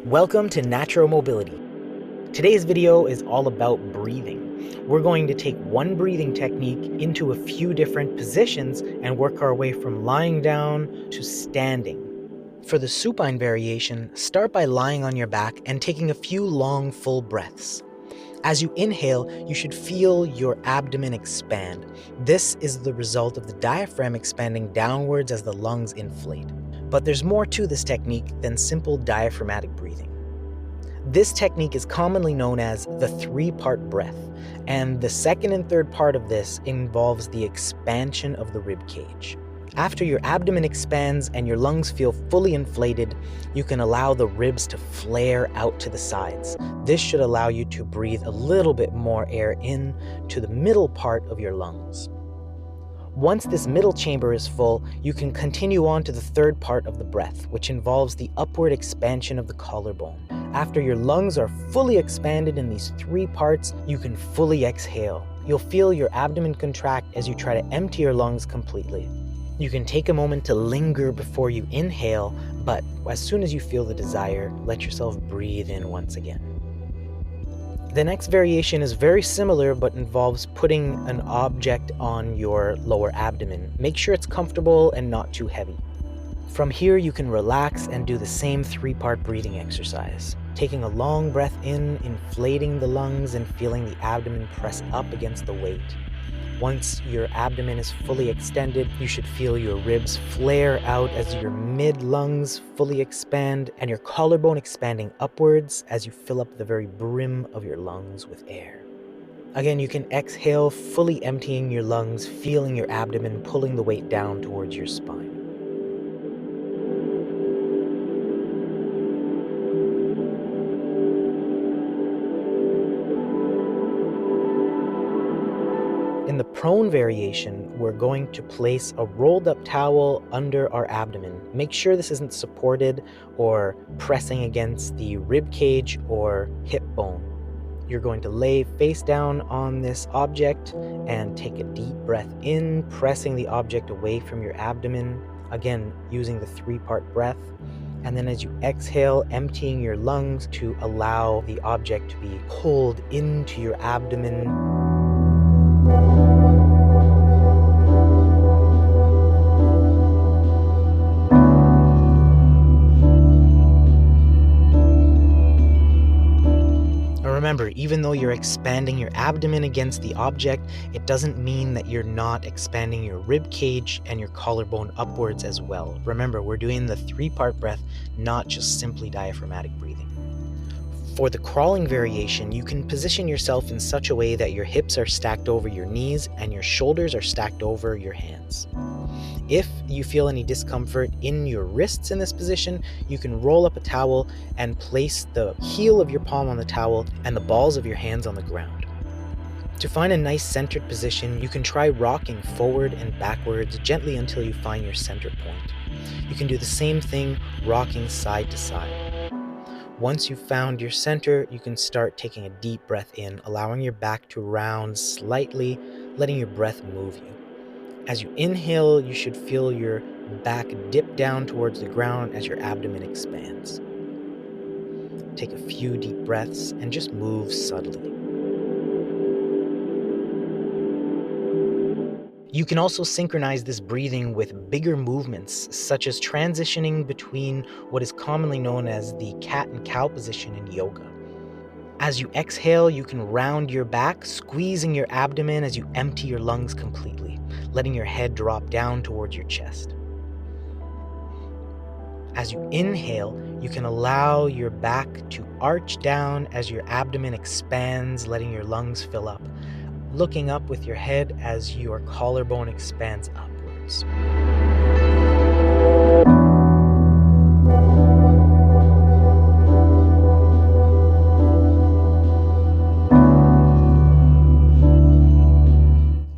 Welcome to Natural Mobility. Today's video is all about breathing. We're going to take one breathing technique into a few different positions and work our way from lying down to standing. For the supine variation, start by lying on your back and taking a few long, full breaths. As you inhale, you should feel your abdomen expand. This is the result of the diaphragm expanding downwards as the lungs inflate. But there's more to this technique than simple diaphragmatic breathing. This technique is commonly known as the three-part breath, and the second and third part of this involves the expansion of the rib cage. After your abdomen expands and your lungs feel fully inflated, you can allow the ribs to flare out to the sides. This should allow you to breathe a little bit more air in to the middle part of your lungs. Once this middle chamber is full, you can continue on to the third part of the breath, which involves the upward expansion of the collarbone. After your lungs are fully expanded in these three parts, you can fully exhale. You'll feel your abdomen contract as you try to empty your lungs completely. You can take a moment to linger before you inhale, but as soon as you feel the desire, let yourself breathe in once again. The next variation is very similar but involves putting an object on your lower abdomen. Make sure it's comfortable and not too heavy. From here, you can relax and do the same three-part breathing exercise. Taking a long breath in, inflating the lungs and feeling the abdomen press up against the weight. Once your abdomen is fully extended, you should feel your ribs flare out as your mid-lungs fully expand and your collarbone expanding upwards as you fill up the very brim of your lungs with air. Again, you can exhale, fully emptying your lungs, feeling your abdomen pulling the weight down towards your spine. In the prone variation, we're going to place a rolled up towel under our abdomen. Make sure this isn't supported or pressing against the rib cage or hip bone. You're going to lay face down on this object and take a deep breath in, pressing the object away from your abdomen, again using the three-part breath. And then as you exhale, emptying your lungs to allow the object to be pulled into your abdomen. Remember, even though you're expanding your abdomen against the object, it doesn't mean that you're not expanding your rib cage and your collarbone upwards as well. Remember, we're doing the three-part breath, not just simply diaphragmatic breathing. For the crawling variation, you can position yourself in such a way that your hips are stacked over your knees and your shoulders are stacked over your hands. If you feel any discomfort in your wrists in this position, you can roll up a towel and place the heel of your palm on the towel and the balls of your hands on the ground. To find a nice centered position, you can try rocking forward and backwards gently until you find your center point. You can do the same thing rocking side to side. Once you've found your center, you can start taking a deep breath in, allowing your back to round slightly, letting your breath move you. As you inhale, you should feel your back dip down towards the ground as your abdomen expands. Take a few deep breaths and just move subtly. You can also synchronize this breathing with bigger movements, such as transitioning between what is commonly known as the cat and cow position in yoga. As you exhale, you can round your back, squeezing your abdomen as you empty your lungs completely, letting your head drop down towards your chest. As you inhale, you can allow your back to arch down as your abdomen expands, letting your lungs fill up, looking up with your head as your collarbone expands upwards.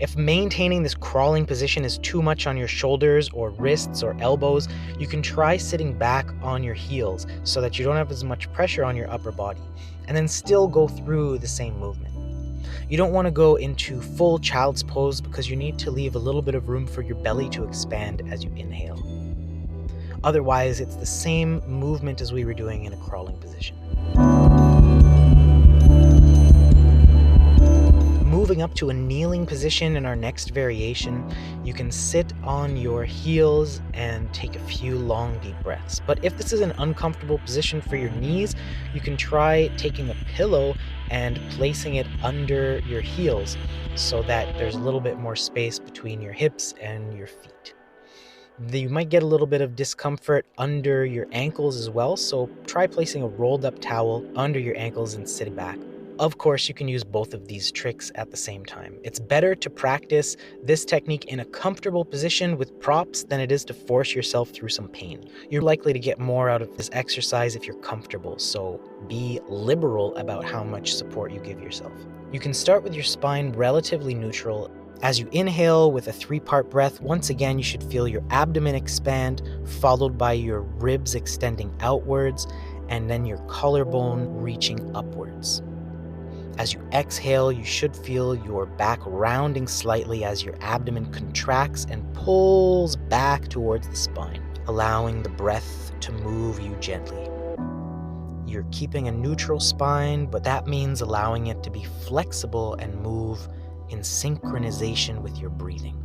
If maintaining this crawling position is too much on your shoulders or wrists or elbows, you can try sitting back on your heels so that you don't have as much pressure on your upper body, and then still go through the same movement. You don't want to go into full child's pose because you need to leave a little bit of room for your belly to expand as you inhale. Otherwise, it's the same movement as we were doing in a crawling position. Moving up to a kneeling position in our next variation, you can sit on your heels and take a few long deep breaths. But if this is an uncomfortable position for your knees, you can try taking a pillow and placing it under your heels so that there's a little bit more space between your hips and your feet. You might get a little bit of discomfort under your ankles as well, so try placing a rolled up towel under your ankles and sitting back. Of course, you can use both of these tricks at the same time. It's better to practice this technique in a comfortable position with props than it is to force yourself through some pain. You're likely to get more out of this exercise if you're comfortable, so be liberal about how much support you give yourself. You can start with your spine relatively neutral. As you inhale with a 3-part breath, once again you should feel your abdomen expand, followed by your ribs extending outwards, and then your collarbone reaching upwards. As you exhale, you should feel your back rounding slightly as your abdomen contracts and pulls back towards the spine, allowing the breath to move you gently. You're keeping a neutral spine, but that means allowing it to be flexible and move in synchronization with your breathing.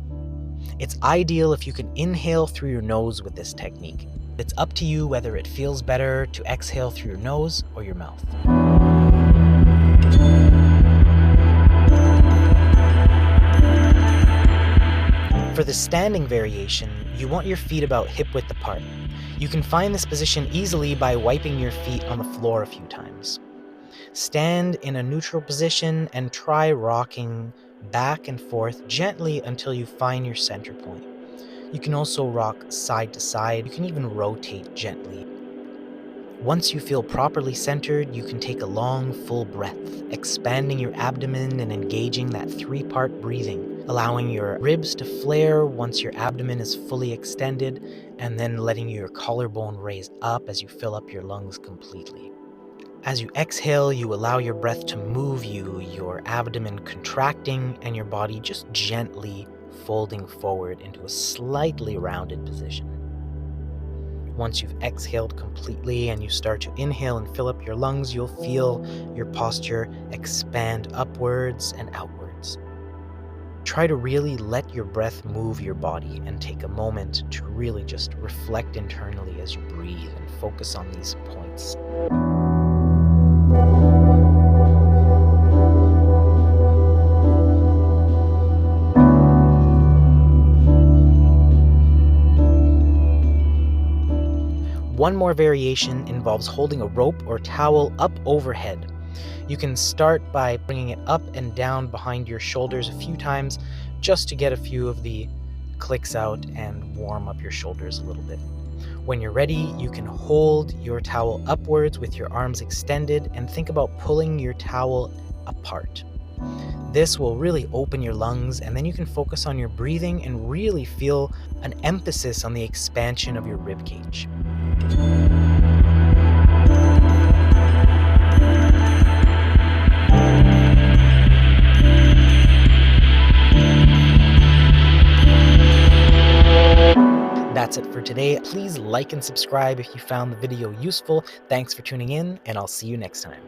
It's ideal if you can inhale through your nose with this technique. It's up to you whether it feels better to exhale through your nose or your mouth. For the standing variation, you want your feet about hip width apart. You can find this position easily by wiping your feet on the floor a few times. Stand in a neutral position and try rocking back and forth gently until you find your center point. You can also rock side to side. You can even rotate gently. Once you feel properly centered, you can take a long, full breath, expanding your abdomen and engaging that 3-part breathing, allowing your ribs to flare once your abdomen is fully extended, and then letting your collarbone raise up as you fill up your lungs completely. As you exhale, you allow your breath to move you, your abdomen contracting and your body just gently folding forward into a slightly rounded position. Once you've exhaled completely and you start to inhale and fill up your lungs, you'll feel your posture expand upwards and outwards. Try to really let your breath move your body and take a moment to really just reflect internally as you breathe and focus on these points. One more variation involves holding a rope or towel up overhead. You can start by bringing it up and down behind your shoulders a few times just to get a few of the clicks out and warm up your shoulders a little bit. When you're ready, you can hold your towel upwards with your arms extended and think about pulling your towel apart. This will really open your lungs, and then you can focus on your breathing and really feel an emphasis on the expansion of your rib cage. That's it for today. Please like and subscribe if you found the video useful. Thanks for tuning in, and I'll see you next time.